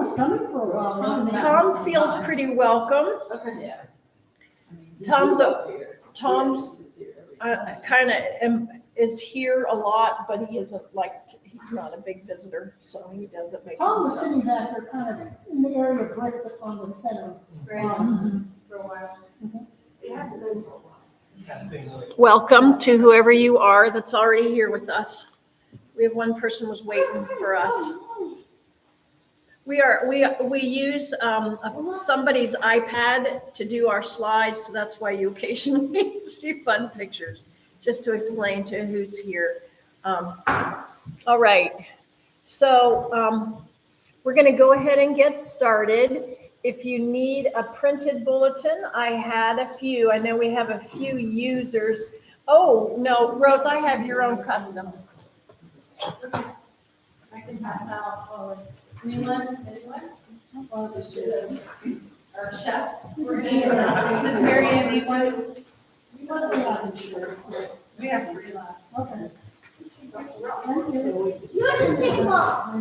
was coming for a while, wasn't he? Tom feels pretty welcome. Yeah. Tom's kind of is here a lot, but he isn't he's not a big visitor, so he doesn't make. Tom was sitting back there kind of in the area right on the center. For a while. Welcome to whoever you are that's already here with us. We have one person was waiting for us. We use somebody's iPad to do our slides, so that's why you occasionally see fun pictures, just to explain to who's here. All right, so we're going to go ahead and get started. If you need a printed bulletin, I had a few. I know we have a few users. Oh, no, Rose, I have your own custom. I can pass out, anyone? Our chefs. Does Mary Ann need one? We have 3 left. Okay. You just take them off.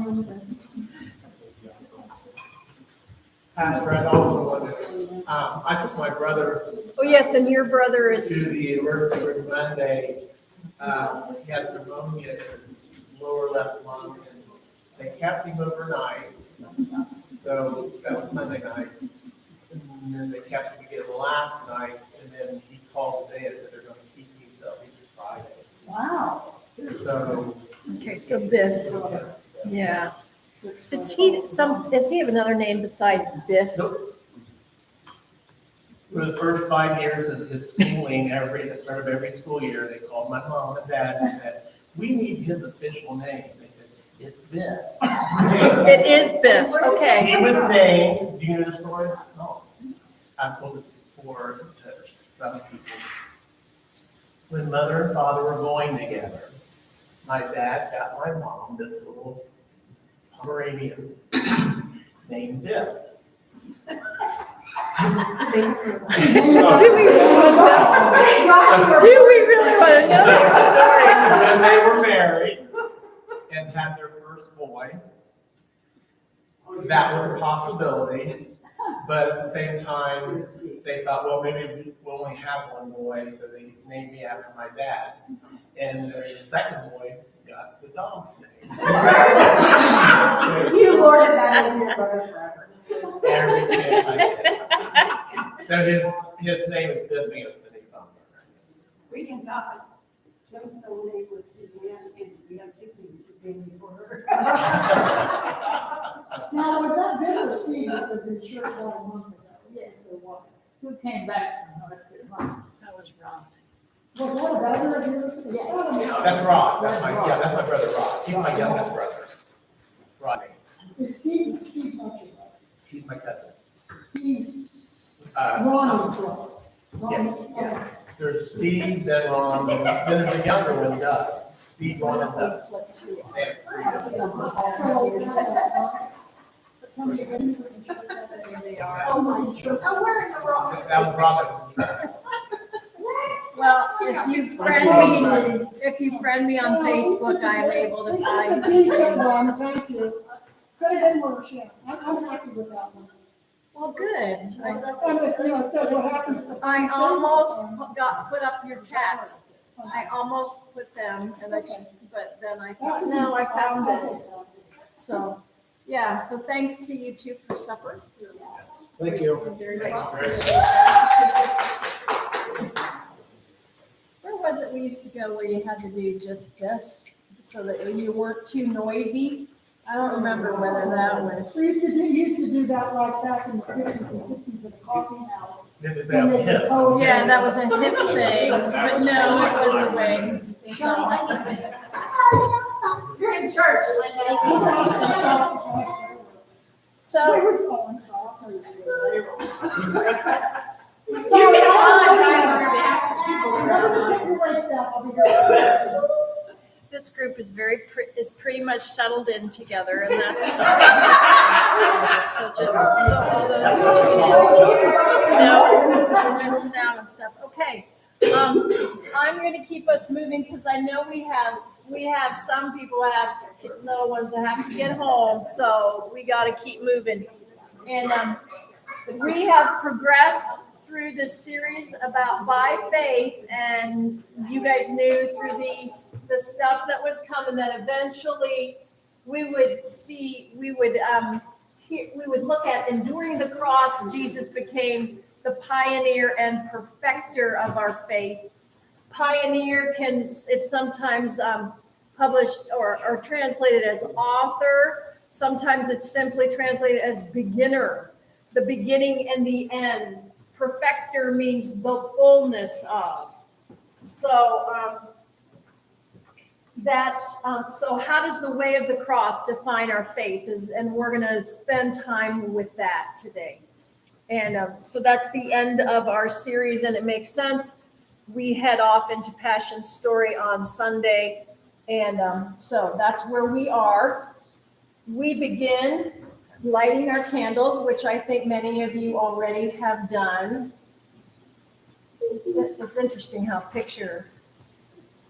Pastor, I also wanted, I took my brother Oh, yes, and your brother is, to the emergency room Monday. He has pneumonia in his lower left lung, and they kept him overnight. So that was Monday night. And then they kept him again last night, and then he called today and said they're going to keep him till at least Friday. Wow. So. okay, so Biff, yeah. Does he have another name besides Biff? Nope. For the first 5 years of his schooling, at the start of every school year, they called my mom and dad and said, "We need his official name." They said, "It's Biff." It is Biff, okay. He was named. Do you know the story? No. I've told this before to some people. When mother and father were going together, my dad got my mom this little Pomeranian named Biff. Do we really want to know that story? When they were married and had their first boy, that was a possibility. But at the same time, they thought, well, maybe we'll only have one boy, so they named me after my dad. And the second boy got the dog's name. You lorded that over your brother forever. Every chance I get. So his name is Biff Anthony Sumner. We can talk. Joe's whole name was Suzanne, and we have 2 things to pay for her. Now, was that Bill or Steve that was in church about a month ago? Yes, there was. Who came back from North Carolina? That was wrong. Was that a brother of yours? Yeah. That's Rod. That's my brother Rod. He's my youngest brother. Rodney. Is Steve not your brother? He's my cousin. He's Uh, Ronnie's brother. yes. There's Steve, then Ron, then there's the younger one, Doug. Steve, Ron, and Doug. They have 3 of them. They are. Oh, my church. Oh, we're in the wrong. That was Ron that was in charge. Well, if you friend me on Facebook, I'm able to It's find. a decent one, thank you. Could have been worse, yeah. I'm happy with that one. Well, good. And it says what happens to. I almost got put up your cats. I almost put them, but then I thought, no, I found this. So, yeah, so thanks to you two for supper. Thank you. Very Thanks, much. Chris. Where was it we used to go where you had to do just this so that you weren't too noisy? I don't remember whether that was. We used to do that like back in the 50s and 60s at a coffee house. Then is that him? Oh, Yeah, that was a hip thing, but no, it was a way. You're in church. So, You can apologize on your behalf of people who Remember to are take your weights down, I'll be here. This group is is pretty much settled in together, and that's so all those we're missing out and stuff. Okay, I'm going to keep us moving because I know we we have some people have little ones that have to get home, so we got to keep moving. And we have progressed through this series about by faith, and you guys knew through the stuff that was coming that eventually we would look at enduring the cross. Jesus became the pioneer and perfecter of our faith. Pioneer it's sometimes published or translated as author. Sometimes it's simply translated as beginner, the beginning and the end. Perfecter means the fullness of. So so how does the way of the cross define our faith? And we're going to spend time with that today. And so that's the end of our series, and it makes sense. We head off into Passion Story on Sunday, and so that's where we are. We begin lighting our candles, which I think many of you already have done. It's interesting how picture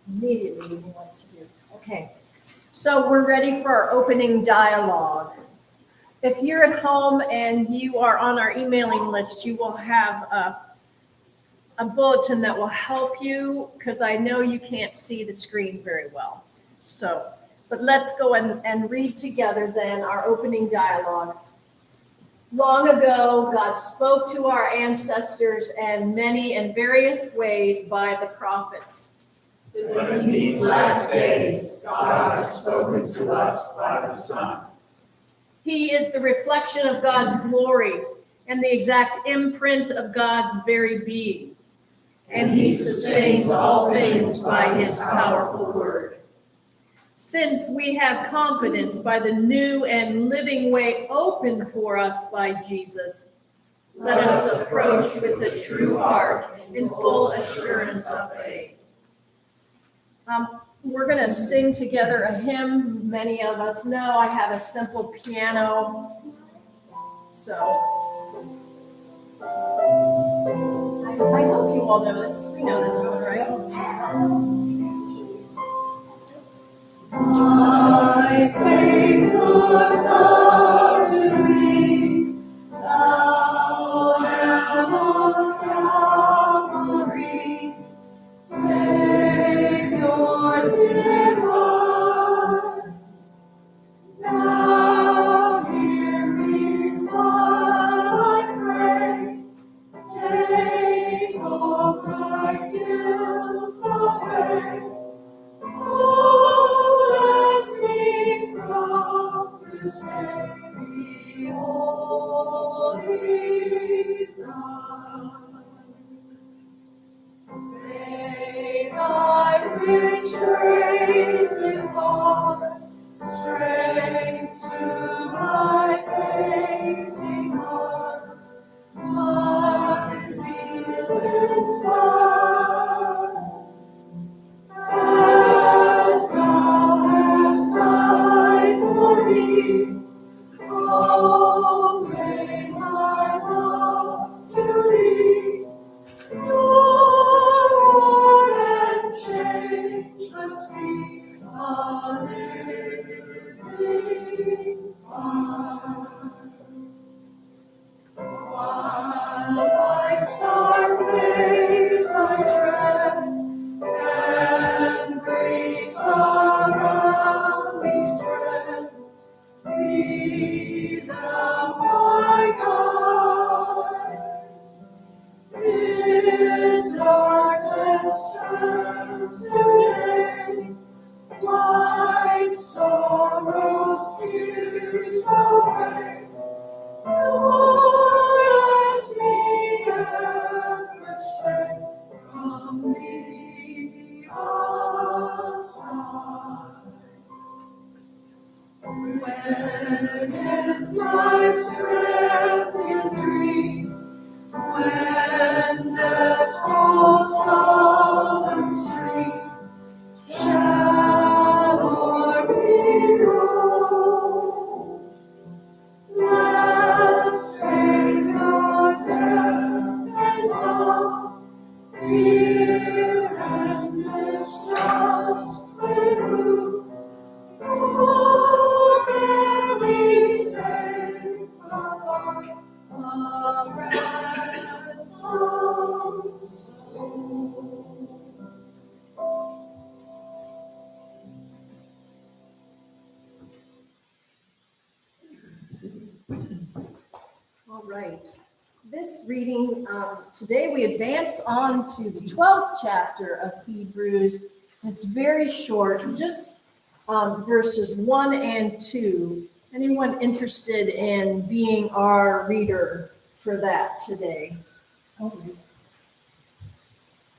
immediately you want to do. Okay, so we're ready for our opening dialogue. If you're at home and you are on our emailing list, you will have a bulletin that will help you, because I know you can't see the screen very well. So, but let's go and read together then our opening dialogue. Long ago, God spoke to our ancestors in many and various ways by the prophets. But in these last days, God has spoken to us by the Son. He is the reflection of God's glory and the exact imprint of God's very being. And he sustains all things by his powerful word. Since we have confidence by the new and living way opened for us by Jesus, let us approach with a true heart in full assurance of faith. We're going to sing together a hymn many of us know. I have a simple piano. So I hope you all know this. We know this one, right? My faith looks up to thee, thou Lamb of Calvary, Savior divine. Now hear me while I pray, take all my guilt away. Oh, let me from this day be wholly thine. May thy rich grace impart strength to my fainting heart, my zeal inspire. As thou hast died for me, oh, make my love to thee Lord, and changeless be a living fire. While life's dark ways I tread, and griefs around me spread, be thou my guide. In darkness turn to day, wipe sorrow's tears away. Lord, let me ever stray from thee aside. When is life's transient dream, when death's cold solemn stream shall o'er me roll, our ransom soul. All right. This reading, today we advance on to the 12th chapter of Hebrews. It's very short, just verses 1 and 2. Anyone interested in being our reader for that today?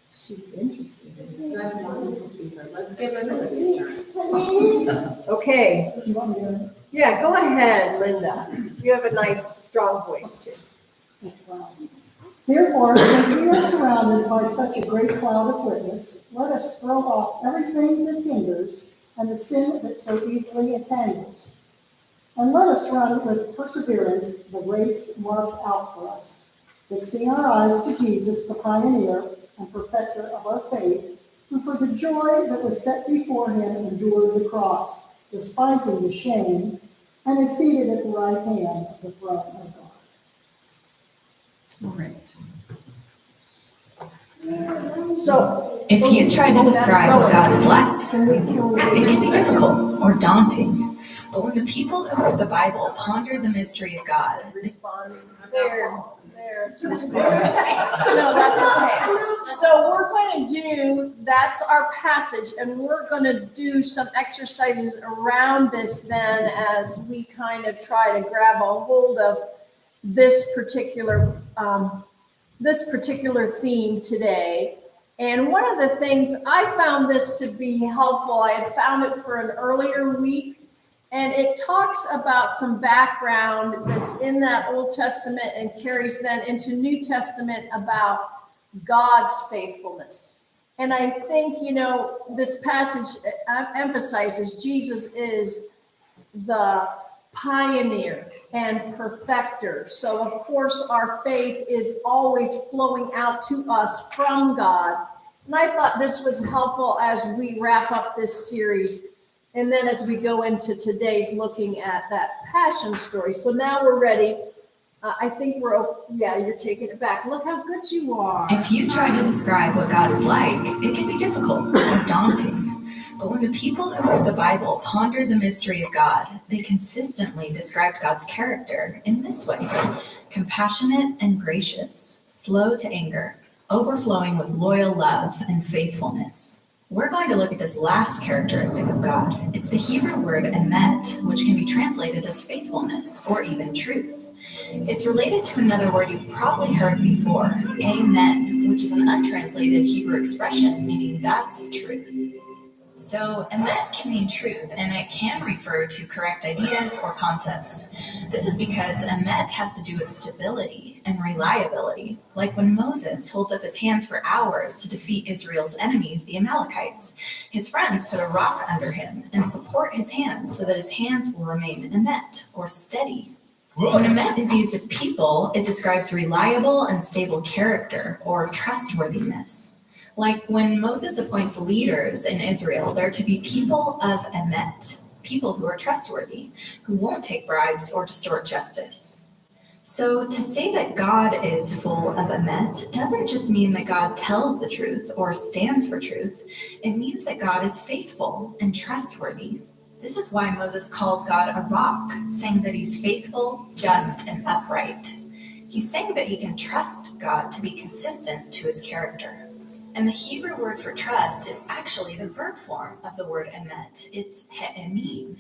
She's interested in it. That's not interesting, but let's give it a try. Okay. You want me to? Yeah, go ahead, Linda. You have a nice, strong voice too. That's fine. Therefore, since we are surrounded by such a great cloud of witness, let us throw off everything that hinders and the sin that so easily entangles. And let us run with perseverance the race marked out for us, fixing our eyes to Jesus, the pioneer and perfecter of our faith, who for the joy that was set before him endured the cross, despising the shame, and is seated at the right hand of the throne of God. All right. So, If you try to describe what God is like, can we it can be difficult or daunting. But when the people who wrote the Bible pondered the mystery of God, responding there. No, that's okay. So we're going to do, that's our passage, and we're going to do some exercises around this then as we kind of try to grab a hold of this particular theme today. And one of the things I found this to be helpful, I had found it for an earlier week, and it talks about some background that's in that Old Testament and carries then into New Testament about God's faithfulness. And I think, this passage emphasizes Jesus is the pioneer and perfecter. So of course our faith is always flowing out to us from God. And I thought this was helpful as we wrap up this series. And then as we go into today's looking at that passion story. So now we're ready. I think you're taking it back. Look how good you are. if you try to describe what God is like, it can be difficult or daunting. But when the people who wrote the Bible pondered the mystery of God, they consistently described God's character in this way: compassionate and gracious, slow to anger, overflowing with loyal love and faithfulness. We're going to look at this last characteristic of God. It's the Hebrew word emet, which can be translated as faithfulness or even truth. It's related to another word you've probably heard before, amen, which is an untranslated Hebrew expression meaning that's truth. So emet can mean truth, and it can refer to correct ideas or concepts. This is because emet has to do with stability and reliability, like when Moses holds up his hands for hours to defeat Israel's enemies, the Amalekites. His friends put a rock under him and support his hands so that his hands will remain emet, or steady. When emet is used of people, it describes reliable and stable character or trustworthiness. Like when Moses appoints leaders in Israel, they're to be people of emet, people who are trustworthy, who won't take bribes or distort justice. So to say that God is full of emet doesn't just mean that God tells the truth or stands for truth. It means that God is faithful and trustworthy. This is why Moses calls God a rock, saying that he's faithful, just, and upright. He's saying that he can trust God to be consistent to his character. And the Hebrew word for trust is actually the verb form of the word emet. It's he'emin.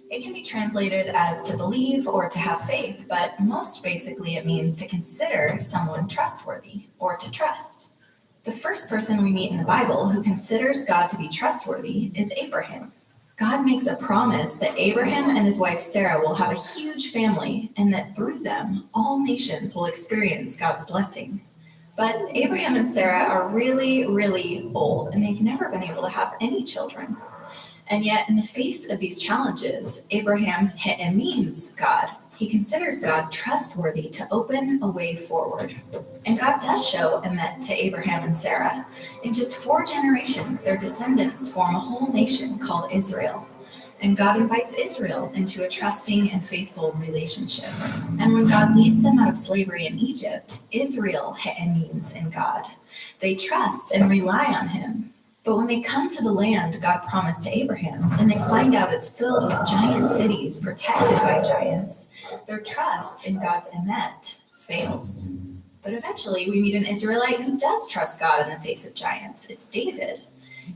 It can be translated as to believe or to have faith, but most basically it means to consider someone trustworthy or to trust. The first person we meet in the Bible who considers God to be trustworthy is Abraham. God makes a promise that Abraham and his wife Sarah will have a huge family and that through them, all nations will experience God's blessing. But Abraham and Sarah are really, really old, and they've never been able to have any children. And yet, in the face of these challenges, Abraham means God. He considers God trustworthy to open a way forward. And God does show emet to Abraham and Sarah. In just 4 generations, their descendants form a whole nation called Israel. and God invites Israel into a trusting and faithful relationship. And when God leads them out of slavery in Egypt, Israel means in God. They trust and rely on him. But when they come to the land God promised to Abraham, and they find out it's filled with giant cities protected by giants, their trust in God's emet fails. But eventually we meet an Israelite who does trust God in the face of giants. It's David.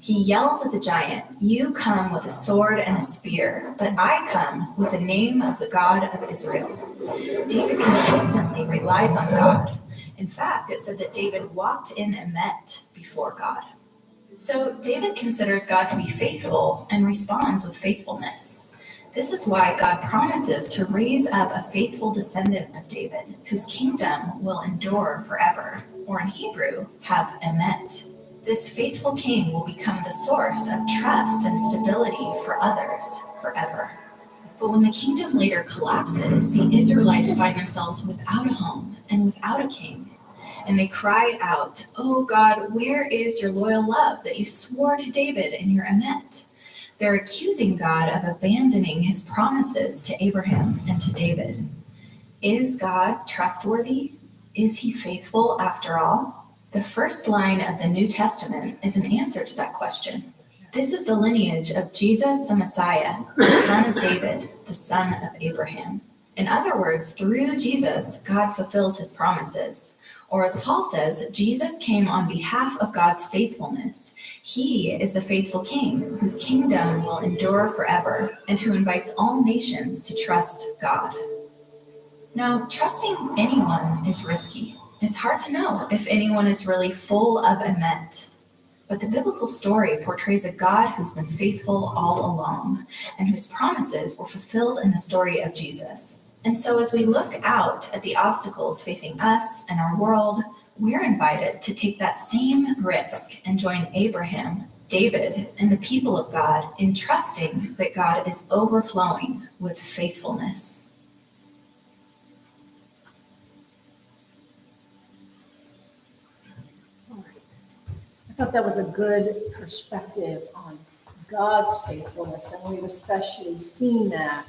He yells at the giant, "You come with a sword and a spear, but I come with the name of the God of Israel." David consistently relies on God. In fact, it said that David walked in emet before God. So David considers God to be faithful and responds with faithfulness. This is why God promises to raise up a faithful descendant of David, whose kingdom will endure forever, or in Hebrew, have emet. This faithful king will become the source of trust and stability for others forever. But when the kingdom later collapses, the Israelites find themselves without a home and without a king. And they cry out, "Oh God, where is your loyal love that you swore to David in your emet?" They're accusing God of abandoning his promises to Abraham and to David. Is God trustworthy? Is he faithful after all? The first line of the New Testament is an answer to that question. This is the lineage of Jesus the Messiah, the son of David, the son of Abraham. In other words, through Jesus, God fulfills his promises. Or as Paul says, Jesus came on behalf of God's faithfulness. He is the faithful king whose kingdom will endure forever and who invites all nations to trust God. Now, trusting anyone is risky. It's hard to know if anyone is really full of emet. But the biblical story portrays a God who's been faithful all along and whose promises were fulfilled in the story of Jesus. And so as we look out at the obstacles facing us and our world, we're invited to take that same risk and join Abraham, David, and the people of God in trusting that God is overflowing with faithfulness. I thought that was a good perspective on God's faithfulness, and we've especially seen that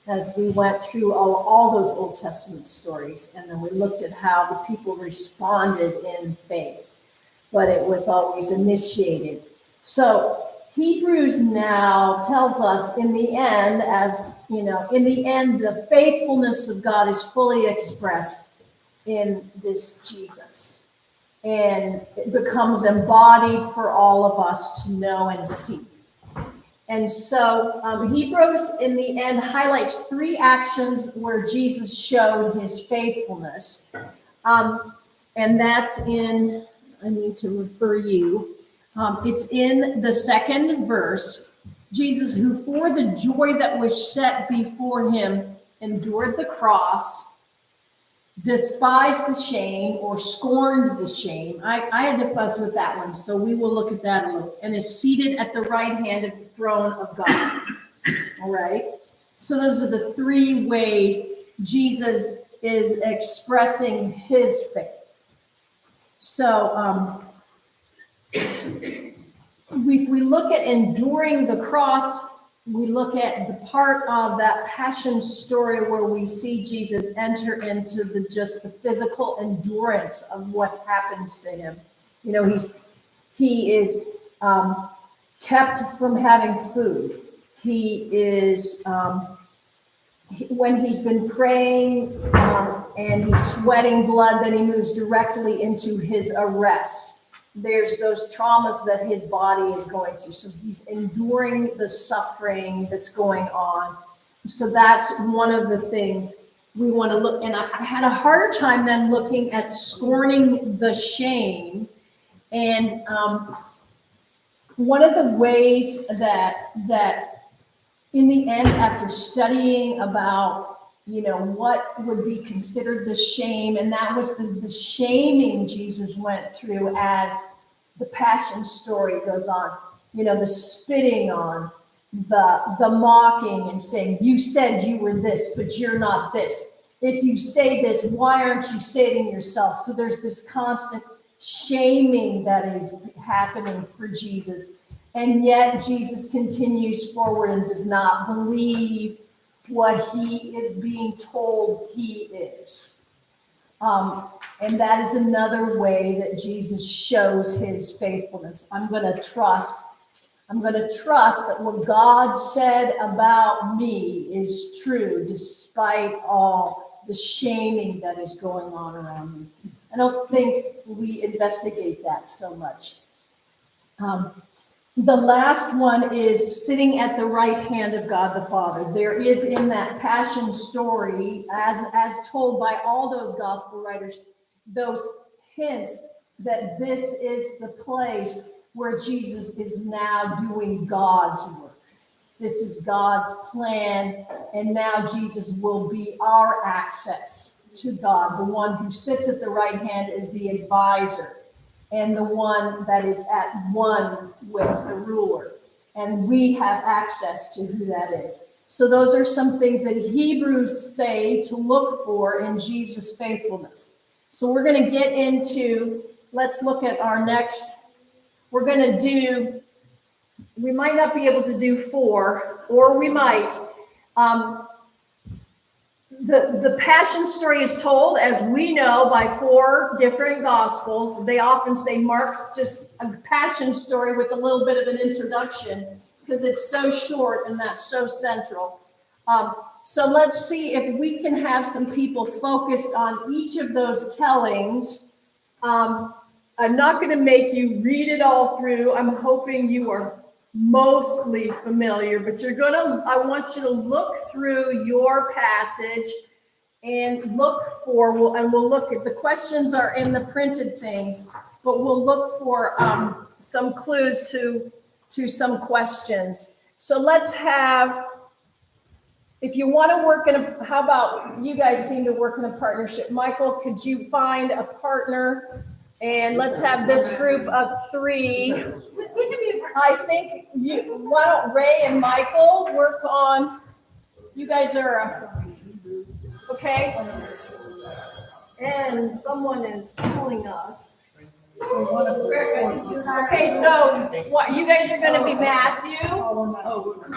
as we went through all those Old Testament stories, and then we looked at how the people responded in faith, but it was always initiated. So Hebrews now tells us in the end, as you know, in the end, the faithfulness of God is fully expressed in this Jesus. And it becomes embodied for all of us to know and see. And so Hebrews in the end highlights 3 actions where Jesus showed his faithfulness. And that's in, I need to refer you, it's in the 2nd verse. Jesus, who for the joy that was set before him, endured the cross, despised the shame or scorned the shame. I had to fuss with that one, so we will look at that a little. And is seated at the right hand of the throne of God. All right. So those are the 3 ways Jesus is expressing his faith. So if we look at enduring the cross, we look at the part of that passion story where we see Jesus enter into just the physical endurance of what happens to him. You know, he is kept from having food. He is when he's been praying and he's sweating blood, then he moves directly into his arrest. There's those traumas that his body is going through. So he's enduring the suffering that's going on. So that's one of the things we want to look. And I had a harder time than looking at scorning the shame. And one of the ways that in the end, after studying about, you know, what would be considered the shame, and that was the shaming Jesus went through as the passion story goes on. You know, the spitting on, the mocking and saying, you said you were this, but you're not this. If you say this, why aren't you saving yourself? So there's this constant shaming that is happening for Jesus. And yet Jesus continues forward and does not believe what he is being told he is. And that is another way that Jesus shows his faithfulness. I'm going to trust that what God said about me is true, despite all the shaming that is going on around me. I don't think we investigate that so much. The last one is sitting at the right hand of God the Father. There is in that passion story, as told by all those gospel writers, those hints that this is the place where Jesus is now doing God's work. This is God's plan, and now Jesus will be our access to God. The one who sits at the right hand is the advisor, and the one that is at one with the ruler. And we have access to who that is. So those are some things that Hebrews say to look for in Jesus' faithfulness. So we're going to get into, let's look at our next, we're going to do, we might not be able to do 4, or we might. The Passion story is told, as we know, by 4 different gospels. They often say Mark's just a passion story with a little bit of an introduction because it's so short and that's so central. So let's see if we can have some people focused on each of those tellings. I'm not going to make you read it all through. I'm hoping you are mostly familiar, but I want you to look through your passage and look for, we'll look at, the questions are in the printed things, but we'll look for some clues to some questions. So let's have, if you want to work how about you guys seem to work in a partnership? Michael, could you find a partner? And let's have this group of 3. I think why don't Ray and Michael work on, you guys are, okay? And someone is calling us. Okay, so what, you guys are going to be Matthew.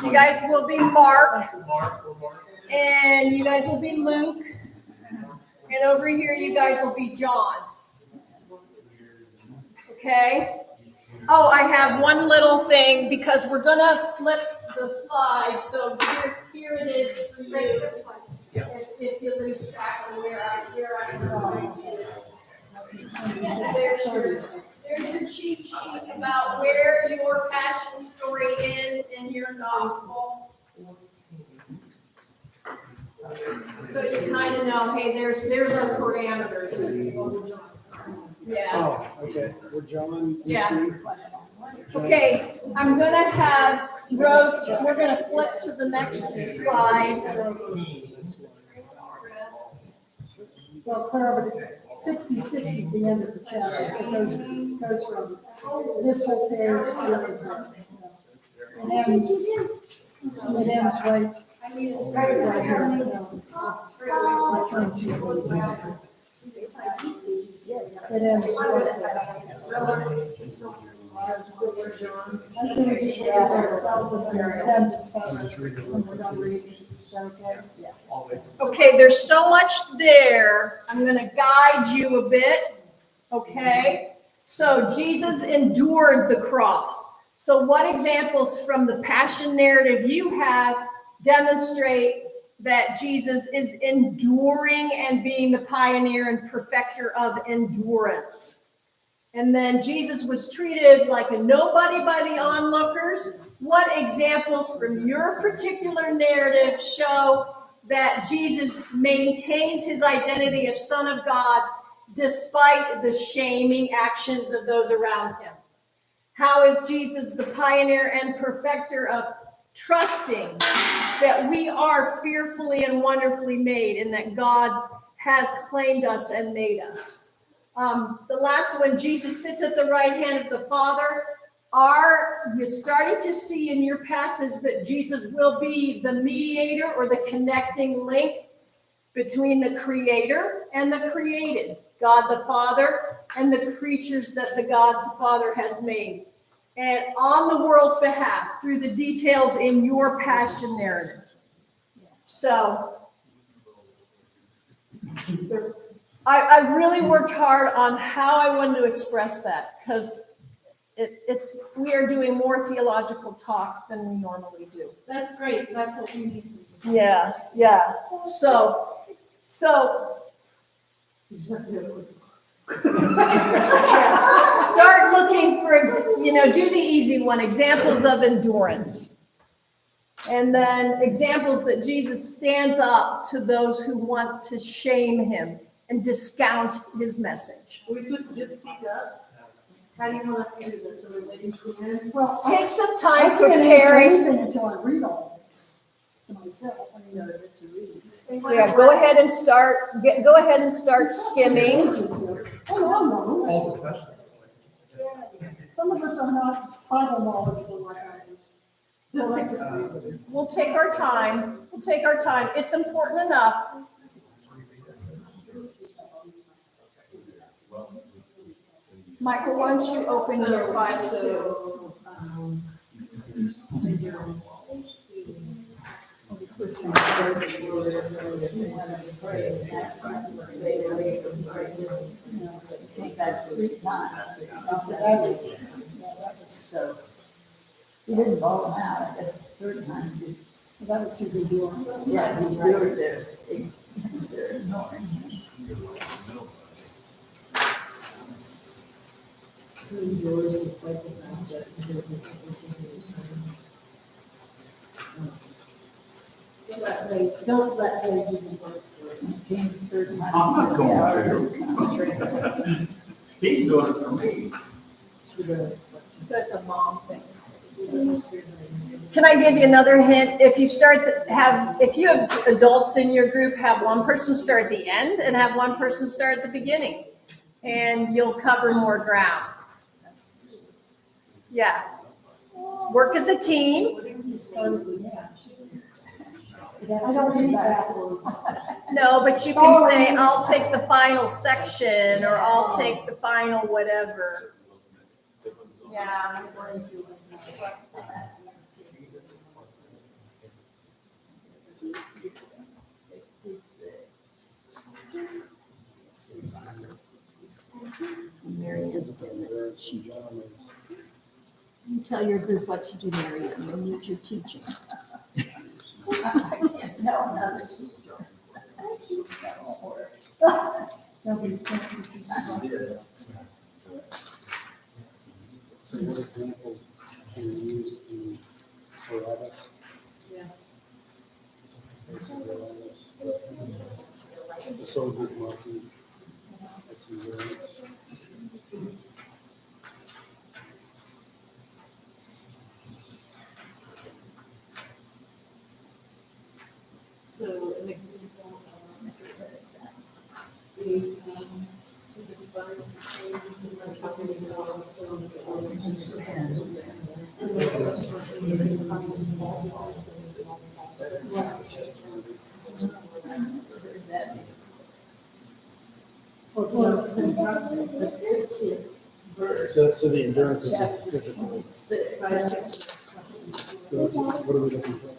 You guys will be Mark. And you guys will be Luke. And over here, you guys will be John. Okay. Oh, I have one little thing because we're going to flip the slide. So here it is for you. If you lose track of where I'm going. There's your cheat sheet about where your passion story is in your gospel. So you kind of know, hey, there's our parameters. Yeah. Oh, okay. We're John. Yeah. Okay, I'm going to have Rose, we're going to flip to the next slide. Well, Clara, but 66 is the end of the chapter. It goes from this whole page to it ends right here. I'll turn to you. It ends right there. I think we just wrap ourselves and then discuss when we're done reading. Is that okay? Yeah. Okay, there's so much there. I'm going to guide you a bit. Okay, so Jesus endured the cross. So what examples from the passion narrative you have demonstrate that Jesus is enduring and being the pioneer and perfecter of endurance? And then Jesus was treated like a nobody by the onlookers. What examples from your particular narrative show that Jesus maintains his identity of Son of God despite the shaming actions of those around him? How is Jesus the pioneer and perfecter of trusting that we are fearfully and wonderfully made and that God has claimed us and made us? The last one, Jesus sits at the right hand of the Father. You're starting to see in your passage that Jesus will be the mediator or the connecting link between the Creator and the created, God the Father, and the creatures that the God the Father has made. and on the world's behalf through the details in your passion narrative. So I really worked hard on how I wanted to express that, because we are doing more theological talk than we normally do. That's great, that's what we need. Yeah. So start looking for, do the easy one, examples of endurance. And then examples that Jesus stands up to those who want to shame him and discount his message. Are we supposed to just speak up? How do you want us to do this? Are we waiting to the end? Well, Take some I time can't answer preparing. anything until I read all this to myself. Yeah, go ahead and start skimming. Oh, All no. professional. Some of us are not Bible knowledgeable like others. Well, we'll take our time. It's important enough. Michael, why don't you open your Bible too? He didn't ball him out, I guess, the third time, that was his endurance. Yeah, he's really there. They're ignoring him. He enjoys despite the fact that this is don't let them do the work for him. He came the third time. I'm not going Yeah, to. it's concentrated. He's doing it for me. So it's a mom thing. Can I give you another hint? If you have adults in your group, have one person start at the end and have one person start at the beginning, and you'll cover more ground. Yeah. Work as a team. I don't read backwards. No, but you can say, I'll take the final section, or I'll take the final whatever. Yeah. You tell your group what to do, Marianne. They need your teaching. I can't tell another. That won't work. So what examples can you use in Barabbas? Yeah. The soldier's monkey. That's endurance. So an example, we despise the changes in my company law, so So the endurance is physical. What are we looking for?